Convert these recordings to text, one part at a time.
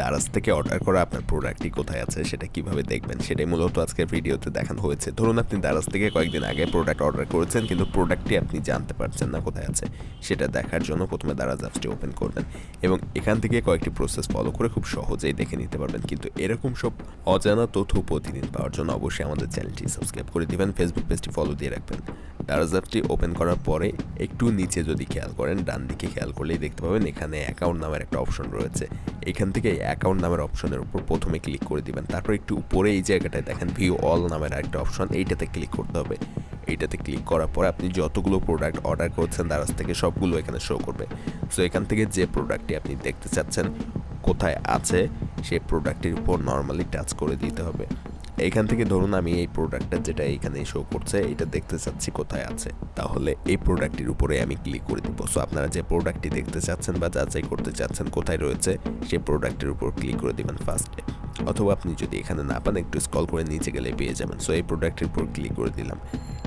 দারাজ থেকে অর্ডার করা আপনার প্রোডাক্টটি কোথায় আছে সেটা কিভাবে দেখবেন সেটাই মূলত আজকের ভিডিওতে দেখানো হয়েছে। ধরুন আপনি দারাজ থেকে কয়েকদিন আগে প্রোডাক্ট অর্ডার করেছেন, কিন্তু প্রোডাক্টটি আপনি জানতে পারছেন না কোথায় আছে। সেটা দেখার জন্য প্রথমে দারাজ অ্যাপসটি ওপেন করবেন এবং এখান থেকে কয়েকটি প্রসেস ফলো করে খুব সহজেই দেখে নিতে পারবেন। কিন্তু এরকম সব অজানা তথ্য প্রতিদিন পাওয়ার জন্য অবশ্যই আমাদের চ্যানেলটি সাবস্ক্রাইব করে দিবেন, ফেসবুক পেজটি ফলো দিয়ে রাখবেন। দারাজ অ্যাপটি ওপেন করার পরে একটু নিচে যদি খেয়াল করেন, ডান দিকে খেয়াল করলেই দেখতে পাবেন এখানে অ্যাকাউন্ট নামের একটা অপশন রয়েছে। এখান থেকে অ্যাকাউন্ট নামের অপশনের উপর প্রথমে ক্লিক করে দিবেন। তারপর একটু উপরে এই জায়গাটায় দেখেন ভিউ অল নামের একটা অপশন, এইটাতে ক্লিক করতে হবে। এইটাতে ক্লিক করার পরে আপনি যতগুলো প্রোডাক্ট অর্ডার করছেন দারাজ থেকে সবগুলো এখানে শো করবে। সো এখান থেকে যে প্রোডাক্টটি আপনি দেখতে চাচ্ছেন কোথায় আছে সেই প্রোডাক্টের উপর নর্মালি টাচ করে দিতে হবে। এখান থেকে ধরুন আমি এই প্রোডাক্টটা যেটা এখানে শো করছে এটা দেখতে চাচ্ছি কোথায় আছে, তাহলে এই প্রোডাক্টটির উপরে আমি ক্লিক করে দিব। সো আপনারা যে প্রোডাক্টটি দেখতে চাচ্ছেন বা যাচাই করতে চাচ্ছেন কোথায় রয়েছে সেই প্রোডাক্টের উপর ক্লিক করে দিবেন ফার্স্টে, অথবা আপনি যদি এখানে না পান একটু স্ক্রল করে নিচে গেলে পেয়ে যাবেন। সো এই প্রোডাক্টের উপর ক্লিক করে দিলাম।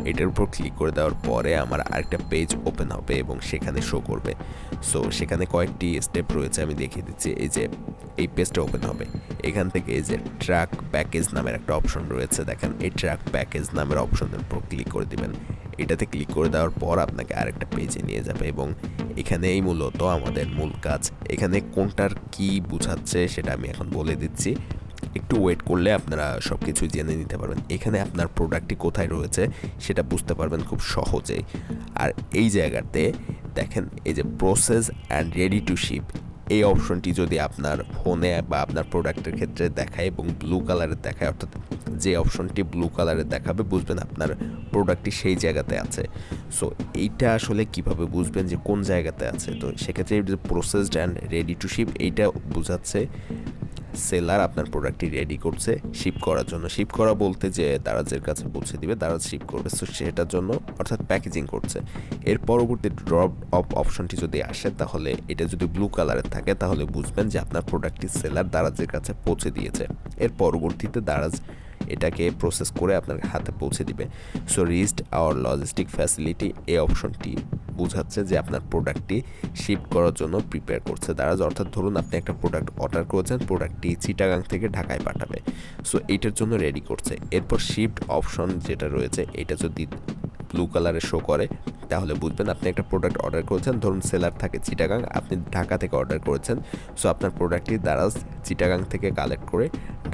এটার উপর ক্লিক করে দেওয়ার পরে আমার আরেকটা পেজ ওপেন হবে এবং সেখানে শো করবে। সো সেখানে কয়েকটি স্টেপ রয়েছে, আমি দেখিয়ে দিচ্ছি। এই যে এই পেজটা ওপেন হবে, এখান থেকে এই যে ট্র্যাক প্যাকেজ নামের একটা অপশন রয়েছে, দেখেন এই ট্র্যাক প্যাকেজ নামের অপশনের উপর ক্লিক করে দিবেন। এটাতে ক্লিক করে দেওয়ার পর আপনাকে আরেকটা পেজে নিয়ে যাবে এবং এখানেই মূলত আমাদের মূল কাজ। এখানে কোনটার কি বোঝাচ্ছে সেটা আমি এখন বলে দিচ্ছি, একটু ওয়েট করলে আপনারা সব কিছু জেনে নিতে পারবেন। এখানে আপনার প্রোডাক্টটি কোথায় রয়েছে সেটা বুঝতে পারবেন খুব সহজেই। আর এই জায়গাতে দেখেন এই যে process and ready to sheep, এই অপশনটি যদি আপনার ফোনে বা আপনার প্রোডাক্টের ক্ষেত্রে দেখায় এবং ব্লু কালারের দেখায়, অর্থাৎ যে অপশনটি ব্লু কালারের দেখাবে বুঝবেন আপনার প্রোডাক্টটি সেই জায়গাতে আছে। সো এইটা আসলে কিভাবে বুঝবেন যে কোন জায়গাতে আছে? তো সেক্ষেত্রে processed and ready to sheep এইটা বোঝাচ্ছে সেলার আপনার প্রোডাক্টটি রেডি করছে শিপ করার জন্য। শিপ করা বলতে যে দারাজের কাছে পৌঁছে দিবে, দারাজ শিপ করবে, সো সেটার জন্য অর্থাৎ প্যাকেজিং করছে। এর পরবর্তী ড্রপ অফ অপশনটি যদি আসে তাহলে এটা যদি ব্লু কালারের থাকে তাহলে বুঝবেন যে আপনার প্রোডাক্টটি সেলার দারাজের কাছে পৌঁছে দিয়েছে। এর পরবর্তীতে দারাজ এটাকে প্রসেস করে আপনার হাতে পৌঁছে দিবে। So reached our logistic facility, এই অপশনটি বোঝাচ্ছে যে আপনার প্রোডাক্টটি শিপ করার জন্য প্রিপেয়ার করছে দারাজ। অর্থাৎ ধরুন আপনি একটা প্রোডাক্ট অর্ডার করেছেন, প্রোডাক্টটি চিটাগাং থেকে ঢাকায় পাঠাবে, সো এইটার জন্য রেডি করছে। এরপর শিপড অপশন যেটা রয়েছে এটা যদি ব্লু কালারে শো করে তাহলে বুঝবেন আপনি একটা প্রোডাক্ট অর্ডার করেছেন। ধরুন সেলার থাকে চিটাগাং, আপনি ঢাকা থেকে অর্ডার করেছেন, সো আপনার প্রোডাক্টটি দারাজ চিটাগাং থেকে কালেক্ট করে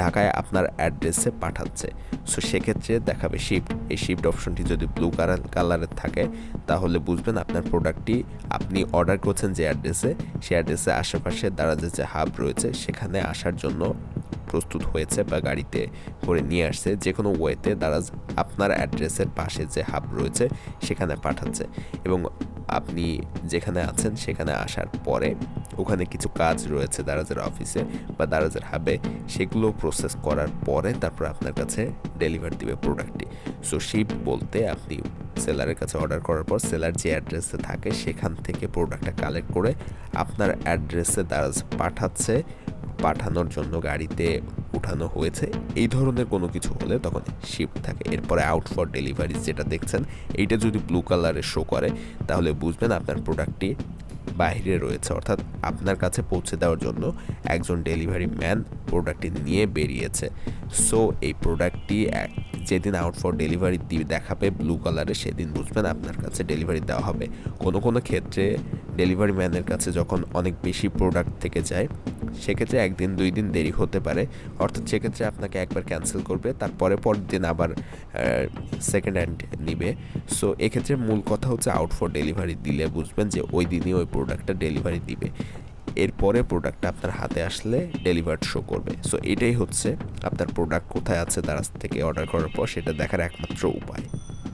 ঢাকায় আপনার অ্যাড্রেসে পাঠাচ্ছে। সো সেক্ষেত্রে দেখাবে শিফট। এই শিফট অপশনটি যদি ব্লু কালারের থাকে তাহলে বুঝবেন আপনার প্রোডাক্টটি আপনি অর্ডার করছেন যে অ্যাড্রেসে, সেই অ্যাড্রেসে আশেপাশে দারাজের যে হাব রয়েছে সেখানে আসার জন্য প্রস্তুত হয়েছে বা গাড়িতে করে নিয়ে আসছে। যে কোনো ওয়েতে দারাজ আপনার অ্যাড্রেসের পাশে যে হাব রয়েছে সেখানে পাঠাচ্ছে এবং আপনি যেখানে আছেন সেখানে আসার পরে ওখানে কিছু কাজ রয়েছে দারাজের অফিসে বা দারাজের হাবে, সেগুলো প্রসেস করার পরে তারপর আপনার কাছে ডেলিভার দিবে প্রোডাক্টটি। সো শিপ বলতে আপনি সেলারের কাছে অর্ডার করার পর সেলার যে অ্যাড্রেসে থাকে সেখান থেকে প্রোডাক্টটা কালেক্ট করে আপনার অ্যাড্রেসে দারাজ পাঠাচ্ছে, পাঠানোর জন্য গাড়িতে উঠানো হয়েছে, এই ধরনের কোনো কিছু হলে তখন শিফট থাকে। এরপরে আউট ফর ডেলিভারি যেটা দেখছেন এইটা যদি ব্লু কালারে শো করে তাহলে বুঝবেন আপনার প্রোডাক্টটি বাইরে রয়েছে, অর্থাৎ আপনার কাছে পৌঁছে দেওয়ার জন্য একজন ডেলিভারি ম্যান প্রোডাক্টটি নিয়ে বেরিয়েছে। সো এই প্রোডাক্টটি যেদিন আউট ফর ডেলিভারি দেখাবে ব্লু কালারে সেদিন বুঝবেন আপনার কাছে ডেলিভারি দেওয়া হবে। কোনো ক্ষেত্রে ডেলিভারি ম্যানের কাছে যখন অনেক বেশি প্রোডাক্ট থেকে যায় সেক্ষেত্রে একদিন 2 দিন দেরি হতে পারে, অর্থাৎ সেক্ষেত্রে আপনাকে একবার ক্যান্সেল করবে, তারপরে পরের দিন আবার সেকেন্ড হ্যান্ড নিবে। সো এক্ষেত্রে মূল কথা হচ্ছে আউট ফর ডেলিভারি দিলে বুঝবেন যে ওই দিনই ওই প্রোডাক্টটা ডেলিভারি দিবে, এরপরে প্রোডাক্টটা আপনার হাতে আসলে ডেলিভার্ড শো করবে। সো এটাই হচ্ছে আপনার প্রোডাক্ট কোথায় আছে দারাজ থেকে অর্ডার করার পর সেটা দেখার একমাত্র উপায়।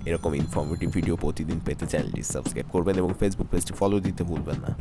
এরকম ইনফরমেটিভ ভিডিও প্রতিদিন পেতে চ্যানেলটি সাবস্ক্রাইব করবেন এবং ফেসবুক পেজটি ফলো দিতে ভুলবেন না।